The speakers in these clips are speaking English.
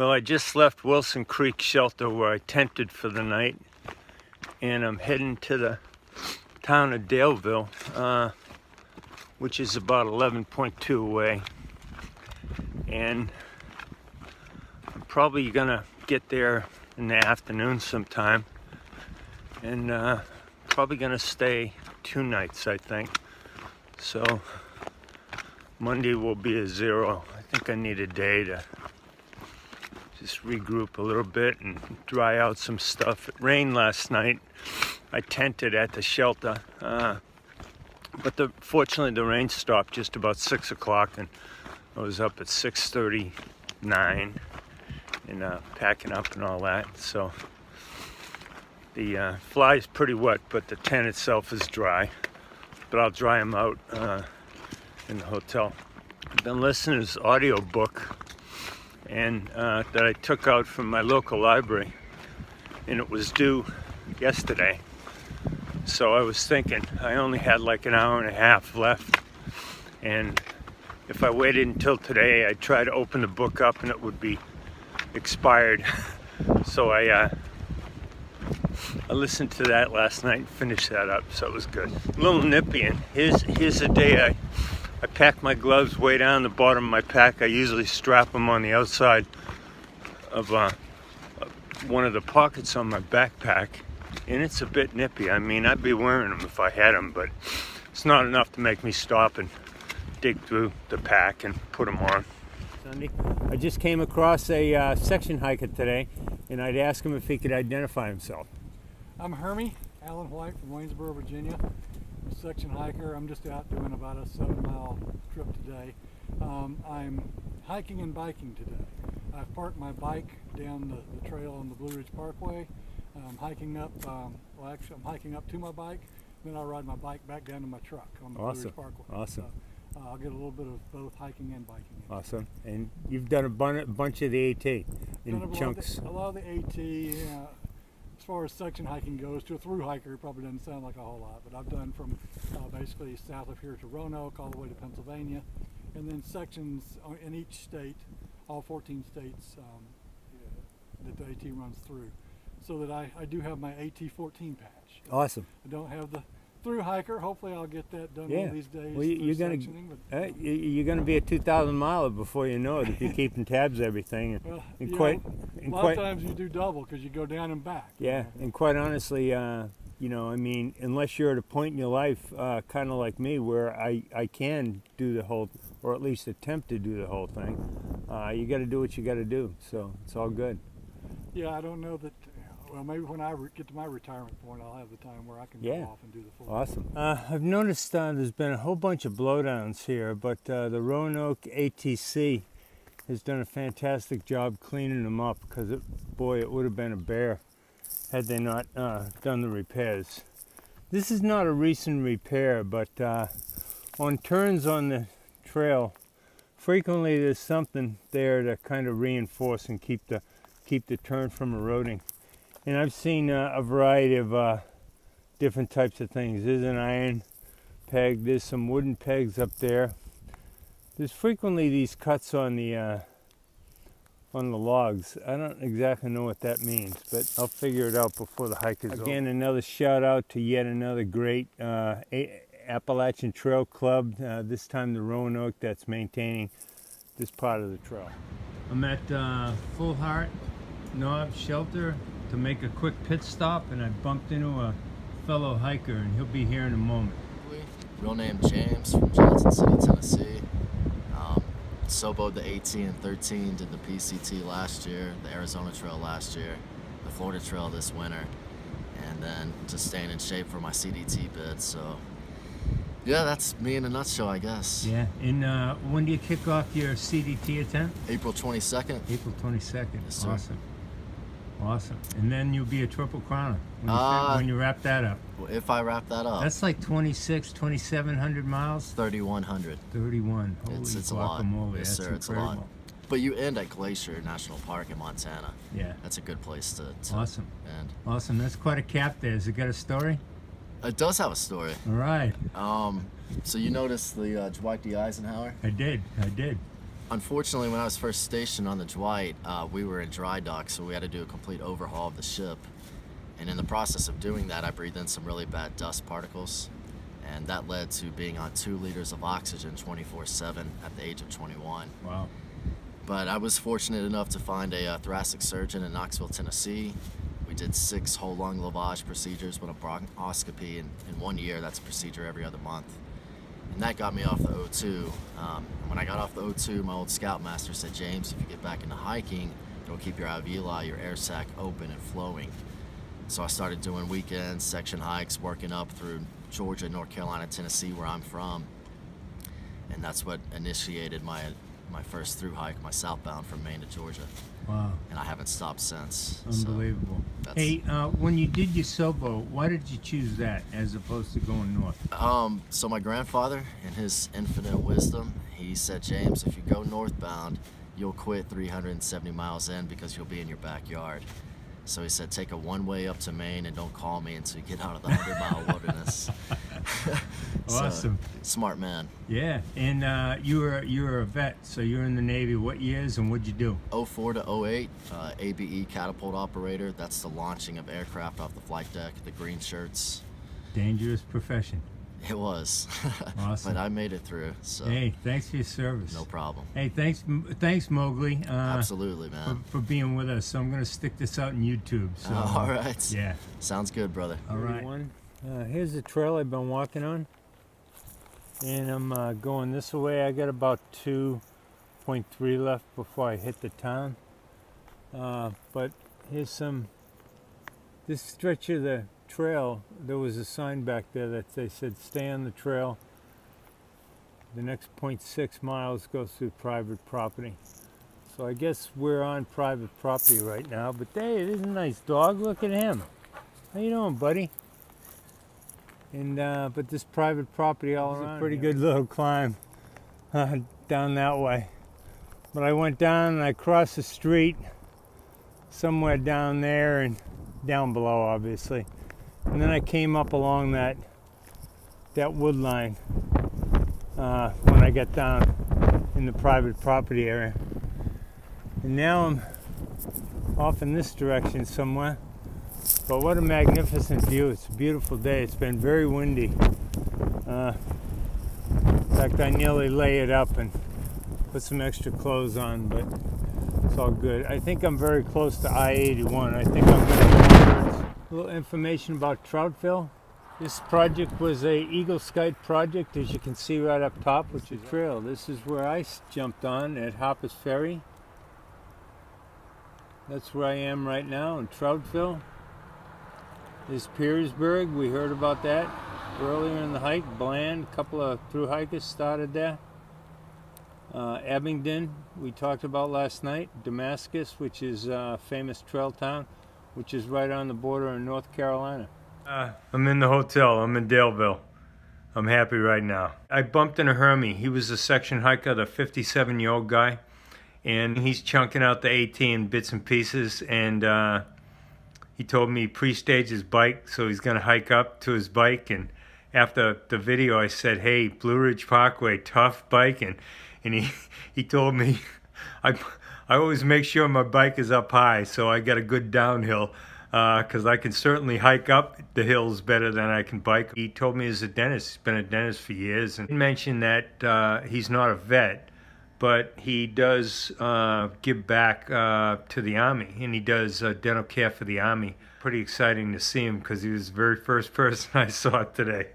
Well, I just left Wilson Creek Shelter where I tented for the night, and I'm heading to the town of Daleville, which is about 11.2 away. And I'm probably gonna get there in the afternoon sometime, and probably gonna stay 2 nights, I think. So Monday will be a 0. I think I need a day to just regroup a little bit and dry out some stuff. It rained last night. I tented at the shelter, but fortunately the rain stopped just about 6 o'clock, and I was up at 6:39 and packing up and all that. So the fly is pretty wet, but the tent itself is dry. But I'll dry them out in the hotel. I've been listening to this audio book and that I took out from my local library, and it was due yesterday. So I was thinking I only had like an hour and a half left, and if I waited until today, I'd try to open the book up and it would be expired. So I listened to that last night and finished that up, so it was good. A little nippy, and here's the day I pack my gloves way down the bottom of my pack. I usually strap them on the outside of one of the pockets on my backpack, and it's a bit nippy. I mean, I'd be wearing them if I had them, but it's not enough to make me stop and dig through the pack and put them on. Sunday, I just came across a section hiker today, and I'd ask him if he could identify himself. I'm Hermie, Alan White from Waynesboro, Virginia. I'm a section hiker. I'm just out doing about a 7-mile trip today. I'm hiking and biking today. I've parked my bike down the trail on the Blue Ridge Parkway. I'm hiking up, I'm hiking up to my bike, then I'll ride my bike back down to my truck on the Blue Ridge Parkway. Awesome. So, I'll get a little bit of both hiking and biking. Awesome. And you've done a bunch of the AT in chunks. A lot of the AT, as far as section hiking goes. To a through hiker, it probably doesn't sound like a whole lot, but I've done from basically south of here to Roanoke all the way to Pennsylvania, and then sections in each state, all 14 states that the AT runs through. So that I do have my AT-14 patch. Awesome. I don't have the through hiker. Hopefully I'll get that done one of these days. Well, you're gonna be a 2,000 miler before you know it if you're keeping tabs of everything. Well, a lot of times you do double because you go down and back. Yeah, and quite honestly, you know, I mean, unless you're at a point in your life, kind of like me, where I can do the whole, or at least attempt to do the whole thing, you got to do what you got to do. So it's all good. Yeah, I don't know that. Well, maybe when I get to my retirement point, I'll have the time where I can go off and do the full. Awesome. I've noticed there's been a whole bunch of blowdowns here, but the Roanoke ATC has done a fantastic job cleaning them up, because boy, it would have been a bear had they not done the repairs. This is not a recent repair, but on turns on the trail, frequently there's something there to kind of reinforce and keep the turn from eroding. And I've seen a variety of different types of things. There's an iron peg. There's some wooden pegs up there. There's frequently these cuts on the logs. I don't exactly know what that means, but I'll figure it out before the hike is over. Again, another shout out to yet another great Appalachian Trail club. This time the Roanoke, that's maintaining this part of the trail. I'm at Full Heart Knob Shelter to make a quick pit stop, and I bumped into a fellow hiker, and he'll be here in a moment. Real name James, from Johnson City, Tennessee. SOBO'd the 18 and 13, did the PCT last year, the Arizona Trail last year, the Florida Trail this winter, and then just staying in shape for my CDT bid. So yeah, that's me in a nutshell, I guess. Yeah, and when do you kick off your CDT attempt? April 22nd. April 22nd. Yes, sir. Awesome. Awesome. And then you'll be a triple crowner when you wrap that up. If I wrap that up. That's like 2,700 miles? 3,100. 31. Holy it's a lot. That's Yes, sir, it's incredible. a lot. But you end at Glacier National Park in Montana. Yeah. That's a good place to awesome. end. Awesome. That's quite a cap there. Has it got a story? It does have a story. All right. So you noticed the Dwight D. Eisenhower? I did. Unfortunately, when I was first stationed on the Dwight, we were in dry dock, so we had to do a complete overhaul of the ship. And in the process of doing that, I breathed in some really bad dust particles, and that led to being on 2 liters of oxygen 24/7 at the age of 21. Wow. But I was fortunate enough to find a thoracic surgeon in Knoxville, Tennessee. We did 6 whole lung lavage procedures with a bronchoscopy in 1 year. That's a procedure every other month. And that got me off the O2. When I got off the O2, my old scoutmaster said, James, if you get back into hiking, it'll keep your alveoli, your air sac open and flowing. So I started doing weekends, section hikes, working up through Georgia, North Carolina, Tennessee, where I'm from. And that's what initiated my first through hike, my southbound from Maine to Georgia. Wow. And I haven't stopped since. Unbelievable. So hey, when you did your SOBO, why did you choose that as opposed to going north? So my grandfather, in his infinite wisdom, he said, James, if you go northbound, you'll quit 370 miles in because you'll be in your backyard. So he said, take a one-way up to Maine and don't call me until you get out of the 100-mile wilderness. Awesome. So, smart man. Yeah, and you were a vet, so you were in the Navy. What years and what'd you do? 04 to 08, ABE catapult operator. That's the launching of aircraft off the flight deck, the green shirts. Dangerous profession. It was. Awesome. But I made it through. So hey, thanks for your service. no problem. Hey, thanks Mowgli. Absolutely, man. For being with us. So I'm going to stick this out on YouTube. So, All right. Yeah. Sounds good, brother. All right. Here's the trail I've been walking on. And I'm going this way. I got about 2.3 left before I hit the town. But here's this stretch of the trail. There was a sign back there that they said stay on the trail. The next 0.6 miles goes through private property. So I guess we're on private property right now. But hey, there's a nice dog. Look at him. How you doing, buddy? And but this private property all around. It's a pretty good little climb down that way. But I went down and I crossed the street somewhere down there and down below, obviously. And then I came up along that wood line when I got down in the private property area. And now I'm off in this direction somewhere. But what a magnificent view. It's a beautiful day. It's been very windy. In fact, I nearly lay it up and put some extra clothes on, but it's all good. I think I'm very close to I-81. I think I'm going to go. A little information about Troutville. This project was a Eagle Scout project, as you can see right up top, which is trail. This is where I jumped on at Harpers Ferry. That's where I am right now in Troutville. This is Petersburg. We heard about that earlier in the hike. Bland, a couple of through hikers started there. Abingdon, we talked about last night. Damascus, which is a famous trail town, which is right on the border in North Carolina. I'm in the hotel. I'm in Daleville. I'm happy right now. I bumped into Hermie. He was a section hiker, the 57-year-old guy, and he's chunking out the AT in bits and pieces, and he told me he pre-staged his bike, so he's going to hike up to his bike. And after the video, I said, hey, Blue Ridge Parkway, tough bike. And he told me, I always make sure my bike is up high, so I got a good downhill, because I can certainly hike up the hills better than I can bike. He told me he's a dentist. He's been a dentist for years. And he mentioned that he's not a vet, but he does give back to the Army, and he does dental care for the Army. Pretty exciting to see him because he was the very first person I saw today.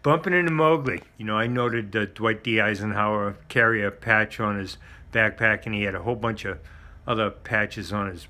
Bumping into Mowgli. You know, I noted Dwight D. Eisenhower carry a patch on his backpack, and he had a whole bunch of other patches on his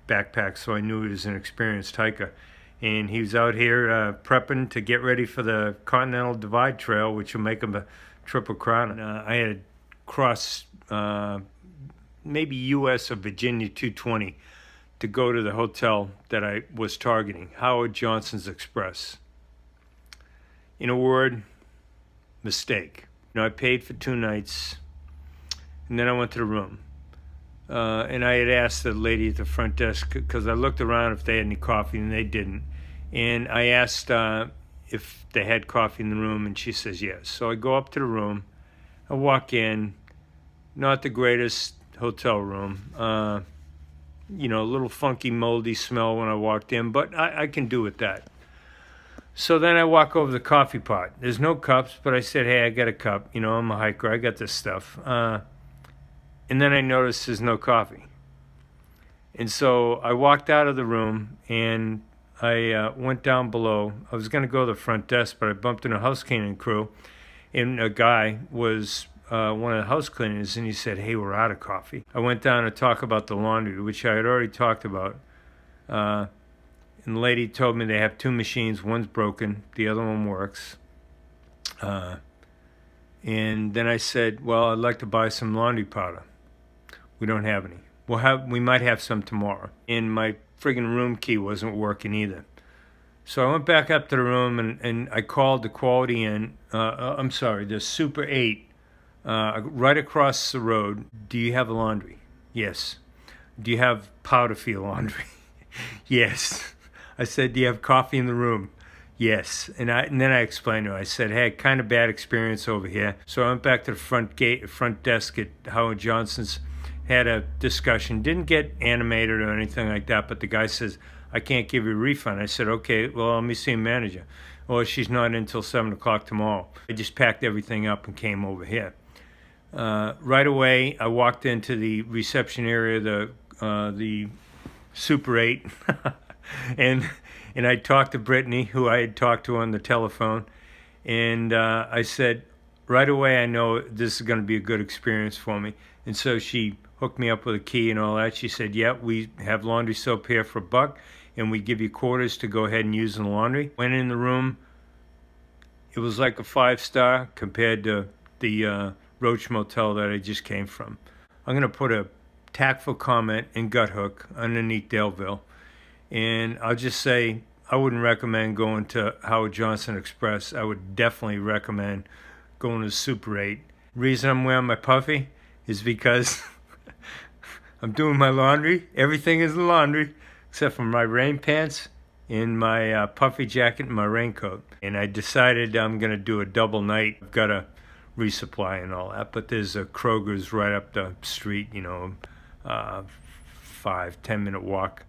backpack, so I knew he was an experienced hiker. And he was out here prepping to get ready for the Continental Divide Trail, which will make him a Triple Crown. I had cross maybe U.S. or Virginia 220 to go to the hotel that I was targeting, Howard Johnson's Express. In a word, mistake. You know, I paid for 2 nights, and then I went to the room. And I had asked the lady at the front desk, because I looked around if they had any coffee, and they didn't. And I asked if they had coffee in the room, and she says yes. So I go up to the room. I walk in, not the greatest hotel room. You know, a little funky, moldy smell when I walked in, but I can do with that. So then I walk over to the coffee pot. There's no cups, but I said, hey, I got a cup. You know, I'm a hiker. I got this stuff. And then I noticed there's no coffee. And so I walked out of the room, and I went down below. I was going to go to the front desk, but I bumped into a house cleaning crew, and a guy was one of the house cleaners, and he said, hey, we're out of coffee. I went down to talk about the laundry, which I had already talked about. And the lady told me they have two machines. One's broken, the other one works. And then I said, well, I'd like to buy some laundry powder. We don't have any. We might have some tomorrow. And my friggin' room key wasn't working either. So I went back up to the room, and I called the quality in. The Super 8, right across the road. Do you have laundry? Yes. Do you have powder for your laundry? Yes. I said, do you have coffee in the room? Yes. And then I explained to her. I said, hey, kind of bad experience over here. So I went back to the front desk at Howard Johnson's, had a discussion. Didn't get animated or anything like that, but the guy says, I can't give you a refund. I said, okay, well, let me see a manager. Well, she's not in until 7 o'clock tomorrow. I just packed everything up and came over here. Right away, I walked into the reception area, the Super 8, and I talked to Brittany, who I had talked to on the telephone, and I said, right away, I know this is going to be a good experience for me. And so she hooked me up with a key and all that. She said, yeah, we have laundry soap here for $1, and we give you quarters to go ahead and use in the laundry. Went in the room. It was like a 5-star compared to the Roach Motel that I just came from. I'm going to put a tactful comment in gut hook underneath Daleville. And I'll just say, I wouldn't recommend going to Howard Johnson Express. I would definitely recommend going to Super 8. Reason I'm wearing my puffy is because I'm doing my laundry. Everything is in laundry, except for my rain pants and my puffy jacket and my raincoat. And I decided I'm going to do a double night. I've got a resupply and all that, but there's a Kroger's right up the street, 5-10 minute walk